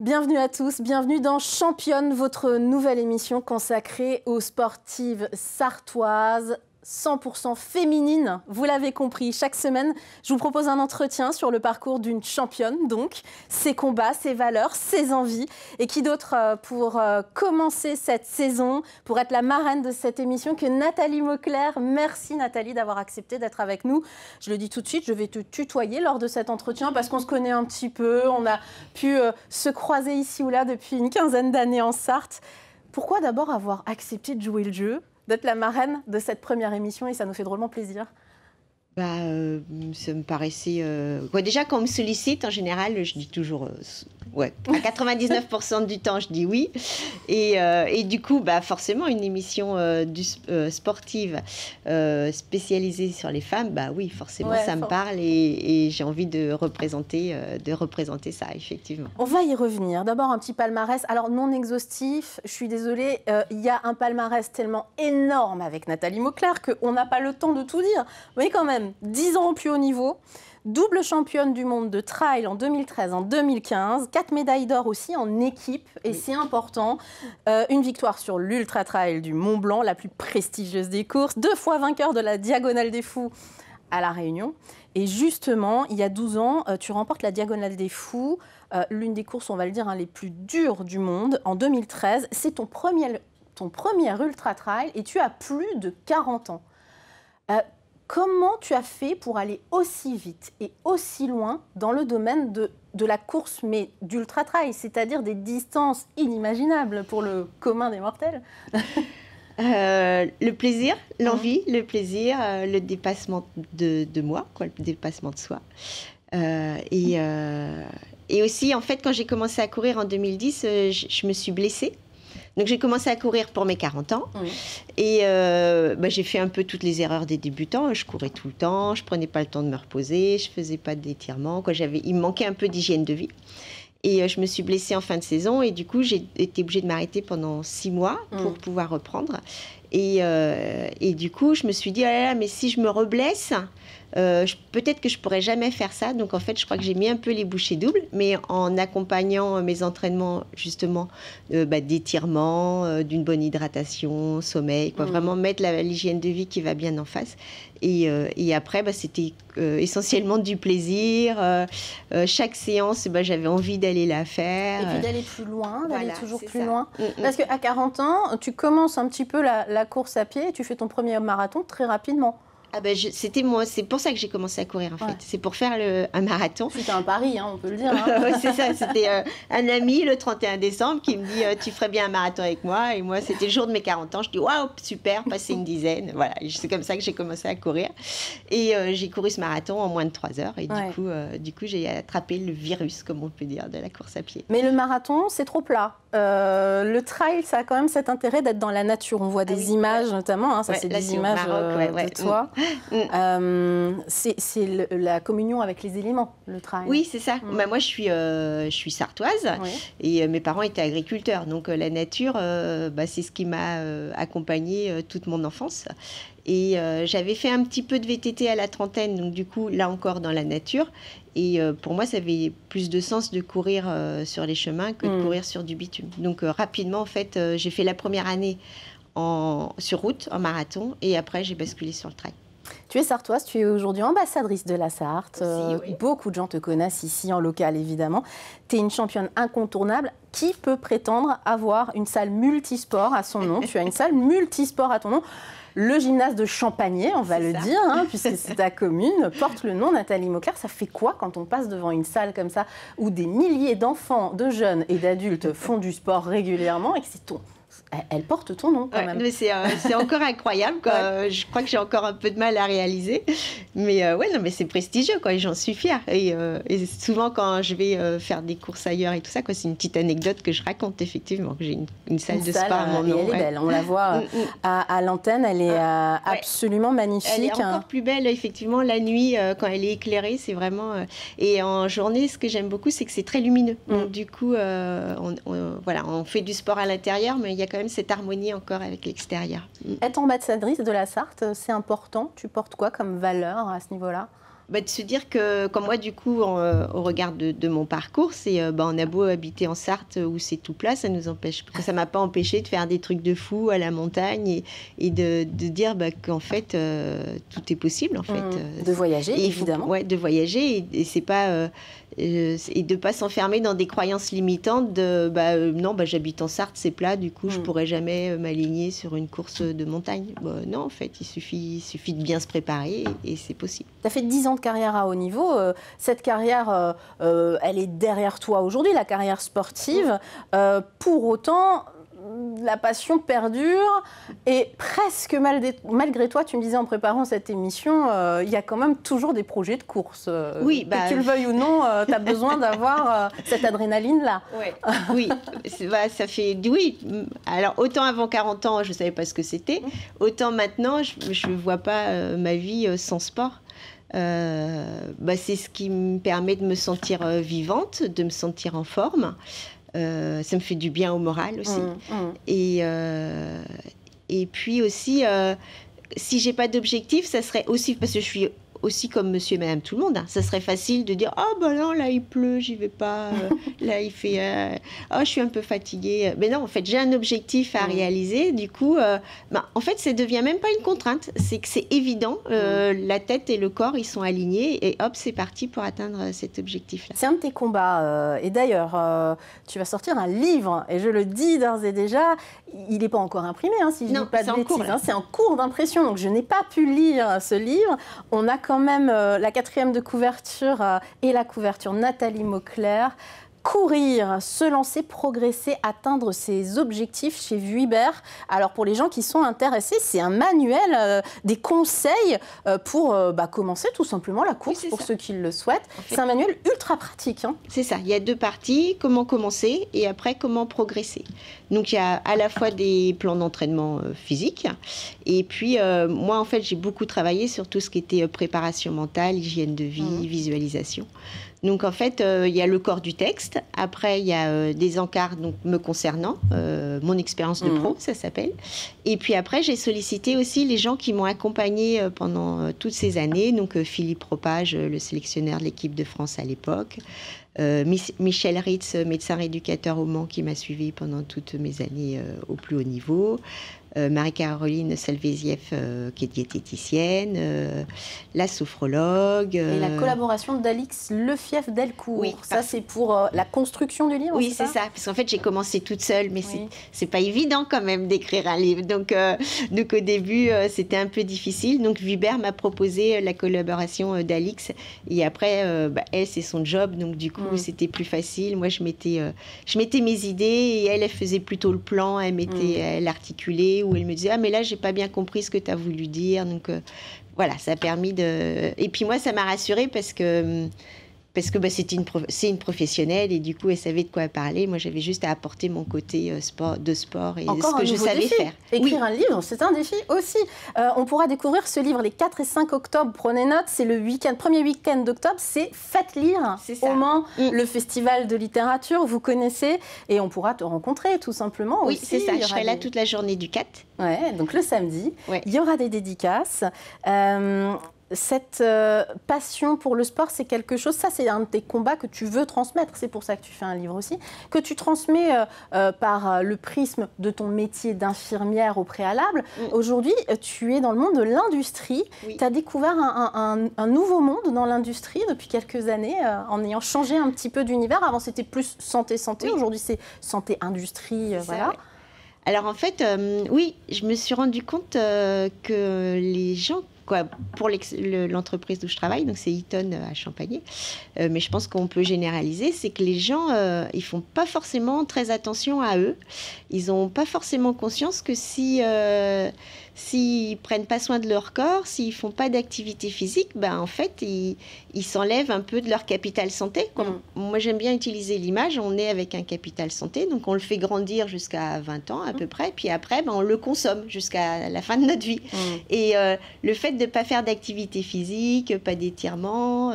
Bienvenue à tous, bienvenue dans Championne, votre nouvelle émission consacrée aux sportives sartoises 100% féminines. Vous l'avez compris, chaque semaine, je vous propose un entretien sur le parcours d'une championne, donc ses combats, ses valeurs, ses envies. Et qui d'autre pour commencer cette saison, pour être la marraine de cette émission que Nathalie Mauclair. Merci Nathalie d'avoir accepté d'être avec nous. Je le dis tout de suite, je vais te tutoyer lors de cet entretien parce qu'on se connaît un petit peu, on a pu se croiser ici ou là depuis une quinzaine d'années en Sarthe. Pourquoi d'abord avoir accepté de jouer le jeu, d'être la marraine de cette première émission, et ça nous fait drôlement plaisir? Ça me paraissait... déjà, quand on me sollicite, en général, je dis toujours... ouais. À 99% du temps, je dis oui. Et du coup, forcément, une émission sportive spécialisée sur les femmes, oui, forcément, ça me parle et j'ai envie de représenter ça, effectivement. On va y revenir. D'abord, un petit palmarès. Alors, non exhaustif, je suis désolée, il y a un palmarès tellement énorme avec Nathalie Mauclair qu'on n'a pas le temps de tout dire. Mais quand même, 10 ans au plus haut niveau, double championne du monde de trail en 2013, en 2015, 4 médailles d'or aussi en équipe, et c'est important, une victoire sur l'Ultra Trail du Mont Blanc, la plus prestigieuse des courses, 2 fois vainqueur de la Diagonale des Fous à La Réunion. Et justement, il y a 12 ans, tu remportes la Diagonale des Fous, l'une des courses, on va le dire, les plus dures du monde, en 2013. C'est ton premier Ultra Trail et tu as plus de 40 ans. Comment tu as fait pour aller aussi vite et aussi loin dans le domaine de la course, mais d'ultra-trail, c'est-à-dire des distances inimaginables pour le commun des mortels? Le plaisir, l'envie, le plaisir, le dépassement de moi, le dépassement de soi. Et aussi, en fait, quand j'ai commencé à courir en 2010, je me suis blessée. Donc, j'ai commencé à courir pour mes 40 ans. Oui. Et j'ai fait un peu toutes les erreurs des débutants. Je courais tout le temps, je ne prenais pas le temps de me reposer, je ne faisais pas d'étirements. Il me manquait un peu d'hygiène de vie. Et je me suis blessée en fin de saison. Et du coup, j'ai été obligée de m'arrêter pendant 6 mois pour pouvoir reprendre. Et du coup, je me suis dit, mais si je me reblesse... peut-être que je pourrais jamais faire ça. Donc en fait, je crois que j'ai mis un peu les bouchées doubles, mais en accompagnant mes entraînements justement d'étirement, d'une bonne hydratation, sommeil, vraiment mettre l'hygiène de vie qui va bien en face. Et après, c'était essentiellement du plaisir. Chaque séance, j'avais envie d'aller la faire. Et puis d'aller plus loin, d'aller toujours plus loin. Parce qu'à 40 ans, tu commences un petit peu la course à pied et tu fais ton premier marathon très rapidement. C'est pour ça que j'ai commencé à courir en fait. C'est pour faire un marathon. C'était un pari, on peut le dire. C'est ça, c'était un ami le 31 décembre qui me dit tu ferais bien un marathon avec moi. Et moi, c'était le jour de mes 40 ans. Je dis waouh, super, passer une dizaine. Voilà, c'est comme ça que j'ai commencé à courir. Et j'ai couru ce marathon en moins de 3 heures. Et du coup, j'ai attrapé le virus, comme on peut dire, de la course à pied. Mais le marathon, c'est trop plat. Le trail, ça a quand même cet intérêt d'être dans la nature. On voit des images notamment, ça c'est des images de toi. C'est la communion avec les éléments, le trail. Oui, c'est ça. Moi, je suis sartoise et mes parents étaient agriculteurs. Donc la nature, c'est ce qui m'a accompagnée toute mon enfance. Et j'avais fait un petit peu de VTT à la trentaine, donc du coup, là encore dans la nature. Et pour moi, ça avait plus de sens de courir sur les chemins que de courir sur du bitume. Donc rapidement, en fait, j'ai fait la première année sur route, en marathon, et après, j'ai basculé sur le trail. Tu es sartoise, tu es aujourd'hui ambassadrice de la Sarthe. Aussi, oui. Beaucoup de gens te connaissent ici, en local évidemment. Tu es une championne incontournable. Qui peut prétendre avoir une salle multisport à son nom? Tu as une salle multisport à ton nom. Le gymnase de Champagné, on va le dire, puisque c'est ta commune, porte le nom Nathalie Mauclair. Ça fait quoi quand on passe devant une salle comme ça, où des milliers d'enfants, de jeunes et d'adultes font du sport régulièrement et que c'est elle porte ton nom quand même. Mais c'est encore incroyable, quoi. Je crois que j'ai encore un peu de mal à réaliser. Mais mais c'est prestigieux, quoi, et j'en suis fière. Et souvent, quand je vais faire des courses ailleurs et tout ça, c'est une petite anecdote que je raconte, effectivement, que j'ai une salle de sport à mon nom. Elle est belle, on la voit à l'antenne, elle est absolument magnifique. Elle est encore plus belle, effectivement, la nuit, quand elle est éclairée, c'est vraiment... Et en journée, ce que j'aime beaucoup, c'est que c'est très lumineux. Donc, du coup, on fait du sport à l'intérieur, mais il y a quand même cette harmonie encore avec l'extérieur. Être ambassadrice de la Sarthe, c'est important. Tu portes quoi comme valeur à ce niveau-là? De se dire que, comme moi, du coup, au regard de mon parcours, c'est on a beau habiter en Sarthe où c'est tout plat, ça m'a pas empêché de faire des trucs de fou à la montagne et de dire qu'en fait, tout est possible, en fait. De voyager, évidemment. Ouais, de voyager et c'est pas... et de pas s'enfermer dans des croyances limitantes de non, j'habite en Sarthe, c'est plat, du coup, je pourrais jamais m'aligner sur une course de montagne. Non, en fait, il suffit de bien se préparer et c'est possible. Tu as fait 10 ans de carrière à haut niveau. Cette carrière, elle est derrière toi aujourd'hui, la carrière sportive. Pour autant, la passion perdure et presque malgré toi, tu me disais en préparant cette émission, il y a quand même toujours des projets de course. Oui, que tu le veuilles ou non, tu as besoin d'avoir cette adrénaline-là. Ouais. Oui, ça fait... Oui, alors autant avant 40 ans, je ne savais pas ce que c'était, autant maintenant, je ne vois pas ma vie sans sport. C'est ce qui me permet de me sentir vivante, de me sentir en forme. Ça me fait du bien au moral aussi. Et puis aussi, si j'ai pas d'objectif, ça serait aussi, parce que je suis aussi comme monsieur et madame tout le monde, hein, ça serait facile de dire non, là il pleut, j'y vais pas, là il fait je suis un peu fatiguée. Mais non, en fait, j'ai un objectif à réaliser, du coup en fait, ça devient même pas une contrainte, c'est que c'est évident, la tête et le corps ils sont alignés et hop, c'est parti pour atteindre cet objectif là. C'est un de tes combats et d'ailleurs tu vas sortir un livre et je le dis d'ores et déjà, il n'est pas encore imprimé, hein, si je ne dis pas de bêtises, c'est en cours d'impression, donc je n'ai pas pu lire ce livre. On a quand même la 4e de couverture et la couverture Nathalie Mauclair. Courir, se lancer, progresser, atteindre ses objectifs chez Vuibert. Alors pour les gens qui sont intéressés, c'est un manuel, des conseils pour commencer tout simplement la course pour ceux qui le souhaitent. En fait, c'est un manuel ultra pratique. Hein. C'est ça, il y a 2 parties, comment commencer et après comment progresser. Donc il y a à la fois des plans d'entraînement physique et puis moi en fait j'ai beaucoup travaillé sur tout ce qui était préparation mentale, hygiène de vie, visualisation. Donc en fait, il y a le corps du texte. Après, il y a des encarts donc, me concernant, mon expérience de pro, ça s'appelle. Et puis après, j'ai sollicité aussi les gens qui m'ont accompagnée pendant toutes ces années. Donc Philippe Ropage, le sélectionneur de l'équipe de France à l'époque. Michel Ritz, médecin rééducateur au Mans, qui m'a suivi pendant toutes mes années au plus haut niveau. Marie-Caroline Salvézieff, qui est diététicienne, la sophrologue. Et la collaboration d'Alix Lefief-Delcourt. Oui, ça, c'est pour la construction du livre. Oui, c'est ça. Parce qu'en fait, j'ai commencé toute seule, mais c'est pas évident quand même d'écrire un livre. Donc au début, c'était un peu difficile. Donc, Vuibert m'a proposé la collaboration d'Alix. Et après, elle, c'est son job. Donc, du coup, c'était plus facile. Moi, je mettais mes idées et elle faisait plutôt le plan. Elle articulait. Où elle me disait mais là j'ai pas bien compris ce que tu as voulu dire, donc voilà, ça a permis de... Et puis moi ça m'a rassurée parce que c'est une professionnelle et du coup elle savait de quoi elle parlait. Moi j'avais juste à apporter mon côté sport et encore ce que je savais faire. Écrire un livre, c'est un défi aussi. On pourra découvrir ce livre les 4 et 5 octobre. Prenez note, c'est le premier week-end d'octobre, c'est Faites lire au Mans, le festival de littérature, vous connaissez, et on pourra te rencontrer tout simplement. Oui, aussi. C'est ça, je serai là toute la journée du 4. Ouais, donc le samedi, il y aura des dédicaces. Cette passion pour le sport, c'est quelque chose, ça c'est un de tes combats que tu veux transmettre, c'est pour ça que tu fais un livre aussi, que tu transmets par le prisme de ton métier d'infirmière au préalable. Aujourd'hui, tu es dans le monde de l'industrie, tu as découvert un nouveau monde dans l'industrie depuis quelques années, en ayant changé un petit peu d'univers. Avant c'était plus santé, aujourd'hui c'est santé-industrie, voilà. Alors en fait, je me suis rendu compte que les gens... pour l'entreprise où je travaille, donc c'est Eaton à Champagné, mais je pense qu'on peut généraliser, c'est que les gens, ils font pas forcément très attention à eux. Ils ont pas forcément conscience que s'ils prennent pas soin de leur corps, s'ils font pas d'activité physique, en fait, ils s'enlèvent un peu de leur capital santé. Moi, j'aime bien utiliser l'image, on est avec un capital santé, donc on le fait grandir jusqu'à 20 ans à peu près, puis après, on le consomme jusqu'à la fin de notre vie. Et le fait de ne pas faire d'activité physique, pas d'étirement,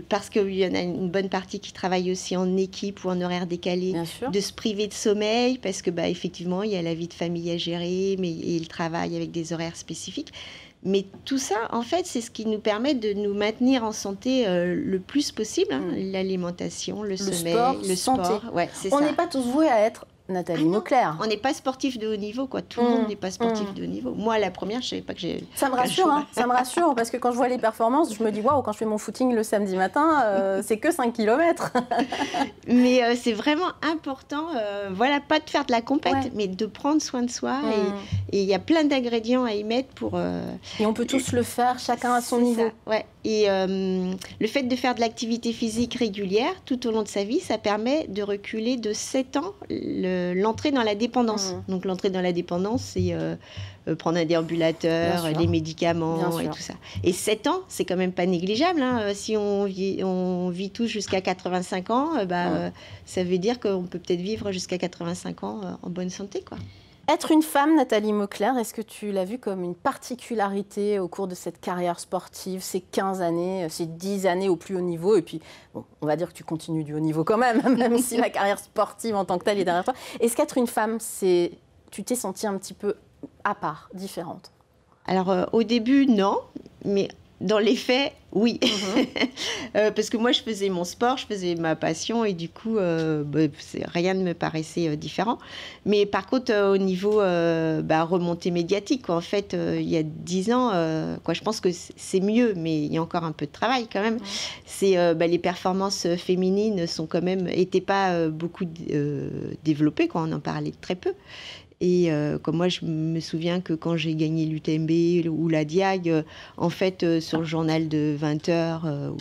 parce qu'il y en a une bonne partie qui travaille aussi en équipe ou en horaire décalé, de se priver de sommeil, parce que effectivement, il y a la vie de famille à gérer, mais et le travail avec des horaires spécifiques. Mais tout ça, en fait, c'est ce qui nous permet de nous maintenir en santé le plus possible. L'alimentation, le sommeil, le sport. Ouais, on n'est pas tous voués à être Nathalie Mauclair. On n'est pas sportif de haut niveau, quoi. Tout le monde n'est pas sportif de haut niveau. Moi, la première, je ne savais pas que j'ai... Ça me rassure, ça me rassure, parce que quand je vois les performances, je me dis, waouh, quand je fais mon footing le samedi matin, c'est que 5 km. Mais c'est vraiment important, pas de faire de la compète, mais de prendre soin de soi. Et il y a plein d'ingrédients à y mettre pour... Et on peut tous le faire, chacun à son niveau. Ouais. Et le fait de faire de l'activité physique régulière tout au long de sa vie, ça permet de reculer de 7 ans l'entrée dans la dépendance. Donc l'entrée dans la dépendance, c'est prendre un déambulateur, les médicaments et tout ça. Et 7 ans, c'est quand même pas négligeable. Si on vit tous jusqu'à 85 ans, ça veut dire qu'on peut peut-être vivre jusqu'à 85 ans en bonne santé, quoi. Être une femme, Nathalie Mauclair, est-ce que tu l'as vu comme une particularité au cours de cette carrière sportive, ces 15 années, ces 10 années au plus haut niveau? Et puis, bon, on va dire que tu continues du haut niveau quand même, même si la carrière sportive en tant que telle est derrière toi. Est-ce qu'être une femme, tu t'es sentie un petit peu à part, différente? Alors, au début, non, mais dans les faits, oui. Parce que moi, je faisais mon sport, je faisais ma passion et du coup, rien ne me paraissait différent. Mais par contre, au niveau remontée médiatique, quoi, en fait, il y a 10 ans, je pense que c'est mieux, mais il y a encore un peu de travail quand même. Les performances féminines n'étaient pas beaucoup développées, quoi, on en parlait très peu. Et comme moi, je me souviens que quand j'ai gagné l'UTMB ou la Diag, en fait, sur le journal de 20h,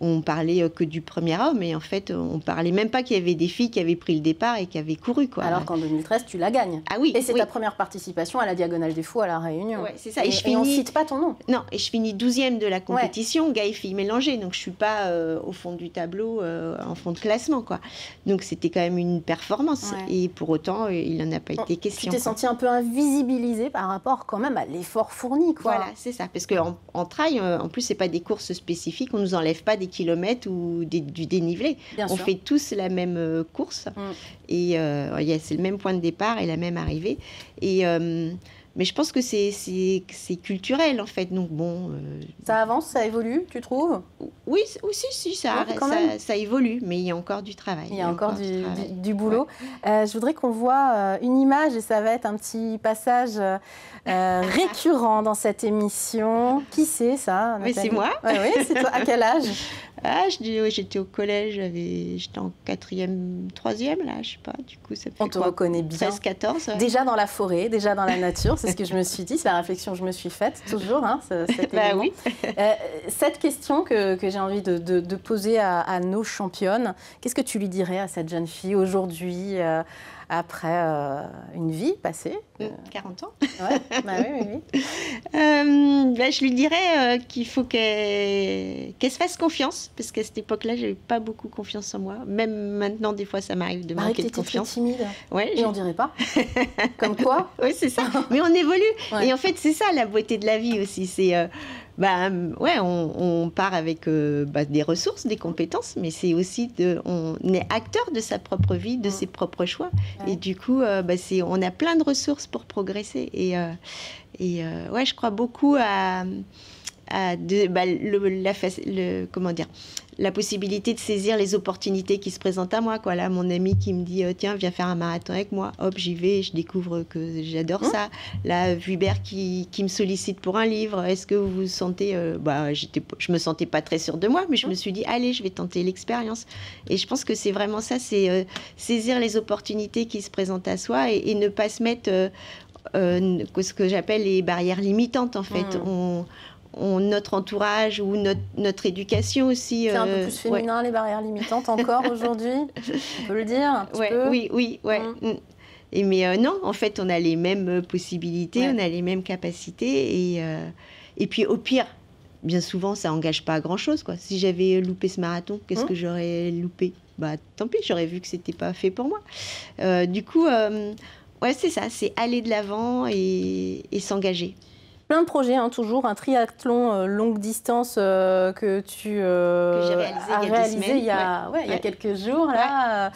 on parlait que du premier homme. Et en fait, on parlait même pas qu'il y avait des filles qui avaient pris le départ et qui avaient couru, quoi. Alors qu'en 2013, tu la gagnes. Ah oui. Et c'est ta première participation à la Diagonale des Fous à La Réunion. Ouais, c'est ça. Et on ne cite pas ton nom. Non, et je finis 12e de la compétition, gars et filles mélangés. Donc, je suis pas au fond du tableau, en fond de classement, quoi. Donc, c'était quand même une performance. Ouais. Et pour autant, il n'en a pas été question. Tu t'es sentie un peu invisibilisée par rapport quand même à l'effort fourni, quoi. Voilà, c'est ça. Parce qu'en trail, en plus, c'est pas des courses spécifiques. On nous enlève pas des kilomètres ou du dénivelé. On fait tous la même course. Et c'est le même point de départ et la même arrivée. Mais je pense que c'est culturel, en fait. Donc, bon... Ça avance, ça évolue, tu trouves? Oui, si, ça évolue, mais il y a encore du travail. Il y a encore du boulot. Ouais. Je voudrais qu'on voit une image, et ça va être un petit passage récurrent dans cette émission. Qui c'est, ça, Nathalie? Mais c'est moi. Oui, c'est toi. À quel âge? J'étais au collège, j'étais en 4e, 3e, là, je sais pas, du coup, ça fait on te reconnaît bien. 13, 14. Déjà dans la forêt, déjà dans la nature, c'est ce que je me suis dit, c'est la réflexion que je me suis faite, toujours, cet élément. Oui. Cette question que j'ai envie de poser à nos championnes, qu'est-ce que tu lui dirais à cette jeune fille aujourd'hui, après une vie passée 40 ans. Ouais, oui. Je lui dirais qu'il faut qu'elle se fasse confiance, parce qu'à cette époque-là, j'avais pas beaucoup confiance en moi. Même maintenant, des fois, ça m'arrive de manquer de confiance. Très timide. Ouais, et on dirait pas. Comme quoi. Oui, c'est ça. Mais on évolue. Ouais. Et en fait, c'est ça la beauté de la vie aussi. C'est on part avec des ressources, des compétences, mais c'est aussi on est acteur de sa propre vie, de ses propres choix. Ouais. Et du coup, on a plein de ressources pour progresser. Je crois beaucoup la possibilité de saisir les opportunités qui se présentent à moi, quoi. Là, mon ami qui me dit tiens, viens faire un marathon avec moi, hop, j'y vais, je découvre que j'adore ça. Là, Vuibert qui me sollicite pour un livre, est-ce que vous vous sentez je me sentais pas très sûre de moi, mais je me suis dit allez, je vais tenter l'expérience. Et je pense que c'est vraiment ça, c'est saisir les opportunités qui se présentent à soi et ne pas se mettre ce que j'appelle les barrières limitantes, en fait. Notre entourage ou notre éducation aussi. C'est un peu plus féminin, les barrières limitantes encore aujourd'hui, on peut le dire un petit peu. Oui. Mais non, en fait, on a les mêmes possibilités, on a les mêmes capacités. Et puis, au pire, bien souvent, ça n'engage pas à grand-chose, quoi. Si j'avais loupé ce marathon, qu'est-ce que j'aurais loupé? Tant pis, j'aurais vu que ce n'était pas fait pour moi. Du coup, c'est ça, c'est aller de l'avant et s'engager. Plein de projets, hein, toujours un triathlon longue distance que tu as réalisé il y a quelques jours. Là.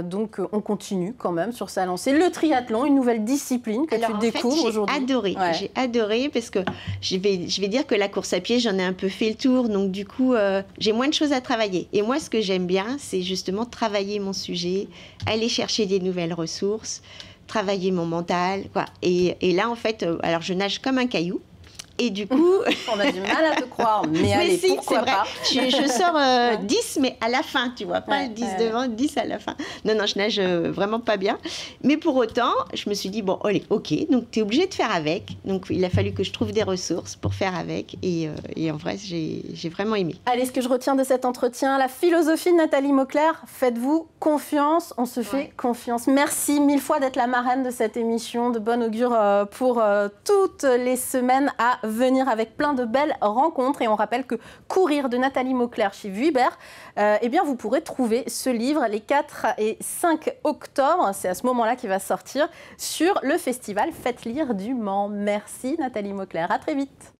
Donc on continue quand même sur sa lancée. Le triathlon, une nouvelle discipline que tu découvres aujourd'hui. J'ai adoré parce que je vais dire que la course à pied, j'en ai un peu fait le tour. Donc du coup, j'ai moins de choses à travailler. Et moi, ce que j'aime bien, c'est justement travailler mon sujet, aller chercher des nouvelles ressources, travailler mon mental, quoi. Et là, en fait, alors je nage comme un caillou. Et du coup... On a du mal à te croire, mais allez, si, pourquoi pas. Je sors 10, mais à la fin, tu vois, pas 10 devant, 10 à la fin. Non, je nage vraiment pas bien. Mais pour autant, je me suis dit, bon, allez, ok, donc tu es obligé de faire avec. Donc il a fallu que je trouve des ressources pour faire avec. Et en vrai, j'ai vraiment aimé. Allez, ce que je retiens de cet entretien, la philosophie de Nathalie Mauclair, faites-vous confiance, on se fait confiance. Merci mille fois d'être la marraine de cette émission, de bon augure pour toutes les semaines à venir avec plein de belles rencontres. Et on rappelle que Courir de Nathalie Mauclair chez Vuibert, eh bien vous pourrez trouver ce livre les 4 et 5 octobre, c'est à ce moment-là qu'il va sortir, sur le festival Faites Lire du Mans. Merci Nathalie Mauclair, à très vite.